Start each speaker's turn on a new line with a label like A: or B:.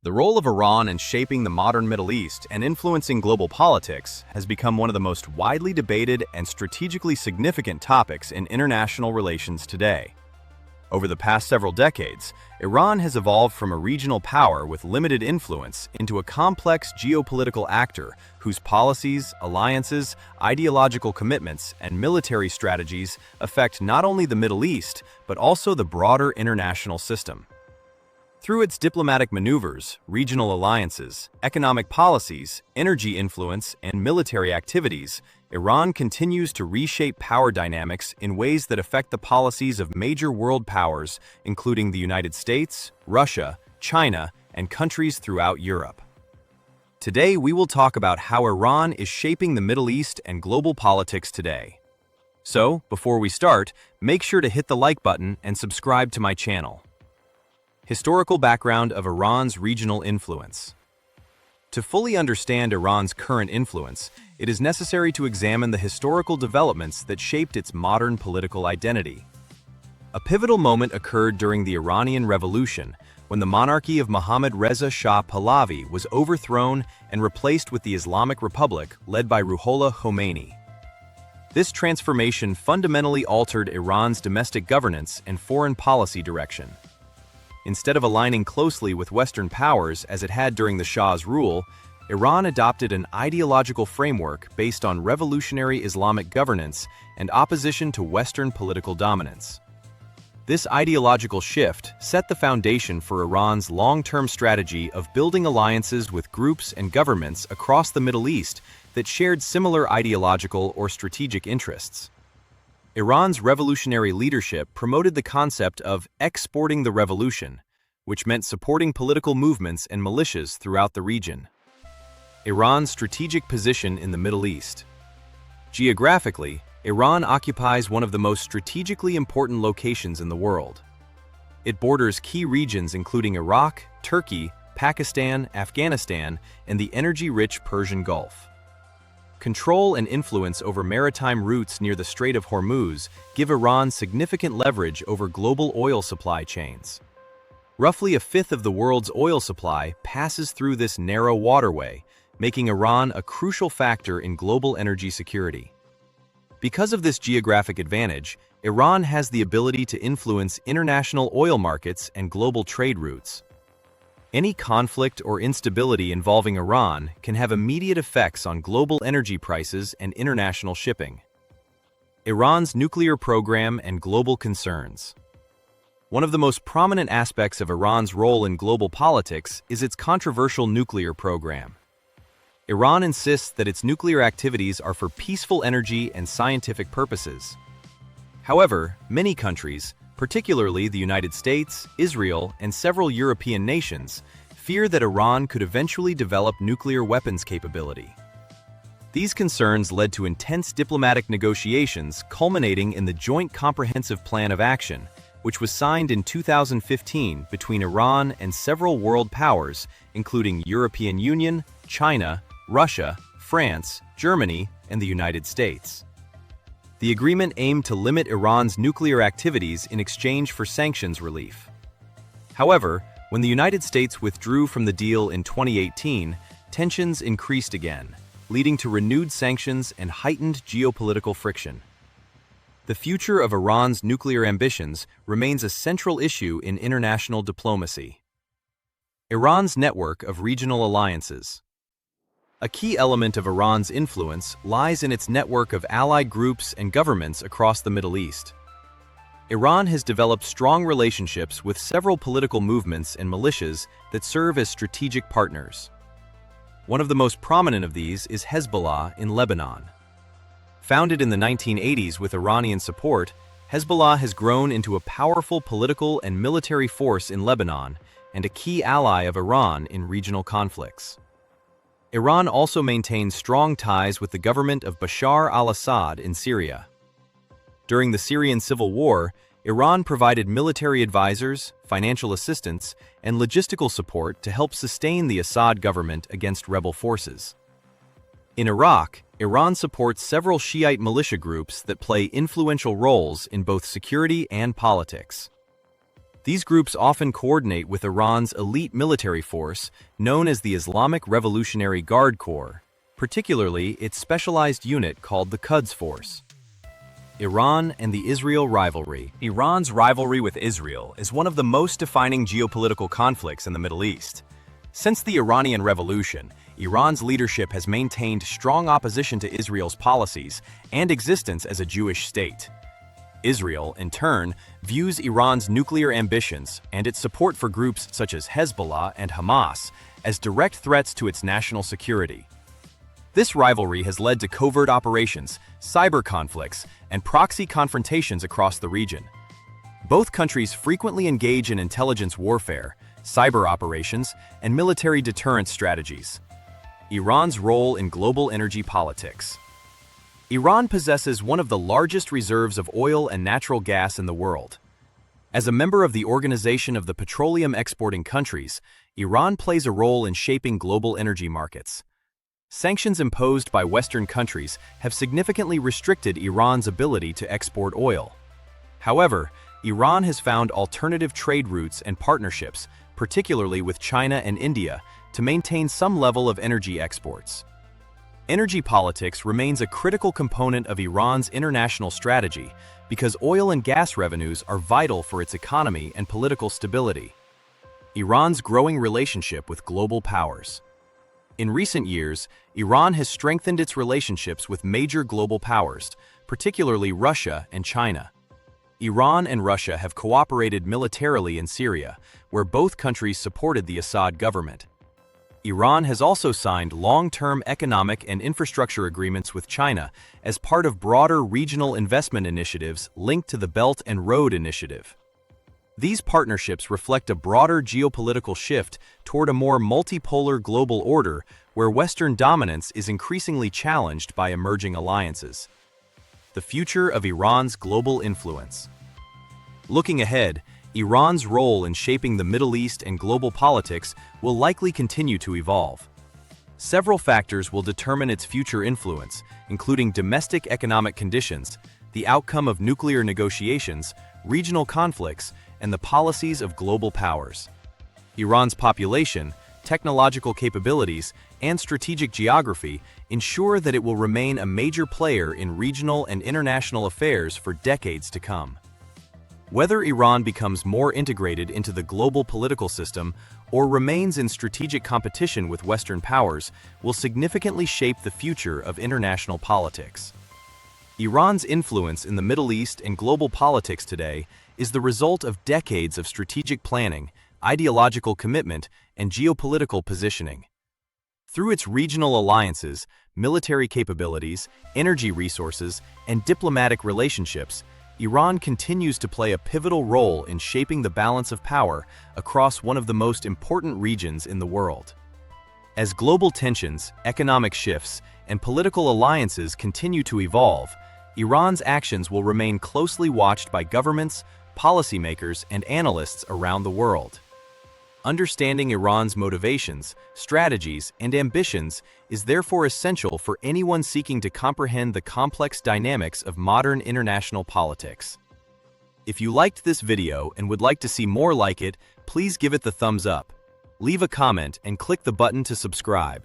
A: The role of Iran in shaping the modern Middle East and influencing global politics has become one of the most widely debated and strategically significant topics in international relations today. Over the past several decades, Iran has evolved from a regional power with limited influence into a complex geopolitical actor whose policies, alliances, ideological commitments, and military strategies affect not only the Middle East, but also the broader international system. Through its diplomatic maneuvers, regional alliances, economic policies, energy influence, and military activities, Iran continues to reshape power dynamics in ways that affect the policies of major world powers, including the United States, Russia, China, and countries throughout Europe. Today, we will talk about how Iran is shaping the Middle East and global politics today. So, before we start, make sure to hit the like button and subscribe to my channel. Historical background of Iran's regional influence. To fully understand Iran's current influence, it is necessary to examine the historical developments that shaped its modern political identity. A pivotal moment occurred during the Iranian Revolution, when the monarchy of Mohammad Reza Shah Pahlavi was overthrown and replaced with the Islamic Republic led by Ruhollah Khomeini. This transformation fundamentally altered Iran's domestic governance and foreign policy direction. Instead of aligning closely with Western powers as it had during the Shah's rule, Iran adopted an ideological framework based on revolutionary Islamic governance and opposition to Western political dominance. This ideological shift set the foundation for Iran's long-term strategy of building alliances with groups and governments across the Middle East that shared similar ideological or strategic interests. Iran's revolutionary leadership promoted the concept of exporting the revolution, which meant supporting political movements and militias throughout the region. Iran's strategic position in the Middle East. Geographically, Iran occupies one of the most strategically important locations in the world. It borders key regions including Iraq, Turkey, Pakistan, Afghanistan, and the energy-rich Persian Gulf. Control and influence over maritime routes near the Strait of Hormuz give Iran significant leverage over global oil supply chains. Roughly a fifth of the world's oil supply passes through this narrow waterway, making Iran a crucial factor in global energy security. Because of this geographic advantage, Iran has the ability to influence international oil markets and global trade routes. Any conflict or instability involving Iran can have immediate effects on global energy prices and international shipping. Iran's nuclear program and global concerns. One of the most prominent aspects of Iran's role in global politics is its controversial nuclear program. Iran insists that its nuclear activities are for peaceful energy and scientific purposes. However, many countries, particularly the United States, Israel, and several European nations, fear that Iran could eventually develop nuclear weapons capability. These concerns led to intense diplomatic negotiations culminating in the Joint Comprehensive Plan of Action, which was signed in 2015 between Iran and several world powers, including European Union, China, Russia, France, Germany, and the United States. The agreement aimed to limit Iran's nuclear activities in exchange for sanctions relief. However, when the United States withdrew from the deal in 2018, tensions increased again, leading to renewed sanctions and heightened geopolitical friction. The future of Iran's nuclear ambitions remains a central issue in international diplomacy. Iran's network of regional alliances. A key element of Iran's influence lies in its network of allied groups and governments across the Middle East. Iran has developed strong relationships with several political movements and militias that serve as strategic partners. One of the most prominent of these is Hezbollah in Lebanon. Founded in the 1980s with Iranian support, Hezbollah has grown into a powerful political and military force in Lebanon and a key ally of Iran in regional conflicts. Iran also maintains strong ties with the government of Bashar al-Assad in Syria. During the Syrian civil war, Iran provided military advisors, financial assistance, and logistical support to help sustain the Assad government against rebel forces. In Iraq, Iran supports several Shiite militia groups that play influential roles in both security and politics. These groups often coordinate with Iran's elite military force, known as the Islamic Revolutionary Guard Corps, particularly its specialized unit called the Quds Force. Iran and the Israel rivalry. Iran's rivalry with Israel is one of the most defining geopolitical conflicts in the Middle East. Since the Iranian Revolution, Iran's leadership has maintained strong opposition to Israel's policies and existence as a Jewish state. Israel, in turn, views Iran's nuclear ambitions and its support for groups such as Hezbollah and Hamas as direct threats to its national security. This rivalry has led to covert operations, cyber conflicts, and proxy confrontations across the region. Both countries frequently engage in intelligence warfare, cyber operations, and military deterrence strategies. Iran's role in global energy politics. Iran possesses one of the largest reserves of oil and natural gas in the world. As a member of the Organization of the Petroleum Exporting Countries, Iran plays a role in shaping global energy markets. Sanctions imposed by Western countries have significantly restricted Iran's ability to export oil. However, Iran has found alternative trade routes and partnerships, particularly with China and India, to maintain some level of energy exports. Energy politics remains a critical component of Iran's international strategy because oil and gas revenues are vital for its economy and political stability. Iran's growing relationship with global powers. In recent years, Iran has strengthened its relationships with major global powers, particularly Russia and China. Iran and Russia have cooperated militarily in Syria, where both countries supported the Assad government. Iran has also signed long-term economic and infrastructure agreements with China as part of broader regional investment initiatives linked to the Belt and Road Initiative. These partnerships reflect a broader geopolitical shift toward a more multipolar global order where Western dominance is increasingly challenged by emerging alliances. The future of Iran's global influence. Looking ahead, Iran's role in shaping the Middle East and global politics will likely continue to evolve. Several factors will determine its future influence, including domestic economic conditions, the outcome of nuclear negotiations, regional conflicts, and the policies of global powers. Iran's population, technological capabilities, and strategic geography ensure that it will remain a major player in regional and international affairs for decades to come. Whether Iran becomes more integrated into the global political system or remains in strategic competition with Western powers will significantly shape the future of international politics. Iran's influence in the Middle East and global politics today is the result of decades of strategic planning, ideological commitment, and geopolitical positioning. Through its regional alliances, military capabilities, energy resources, and diplomatic relationships, Iran continues to play a pivotal role in shaping the balance of power across one of the most important regions in the world. As global tensions, economic shifts, and political alliances continue to evolve, Iran's actions will remain closely watched by governments, policymakers, and analysts around the world. Understanding Iran's motivations, strategies, and ambitions is therefore essential for anyone seeking to comprehend the complex dynamics of modern international politics. If you liked this video and would like to see more like it, please give it the thumbs up. Leave a comment and click the button to subscribe.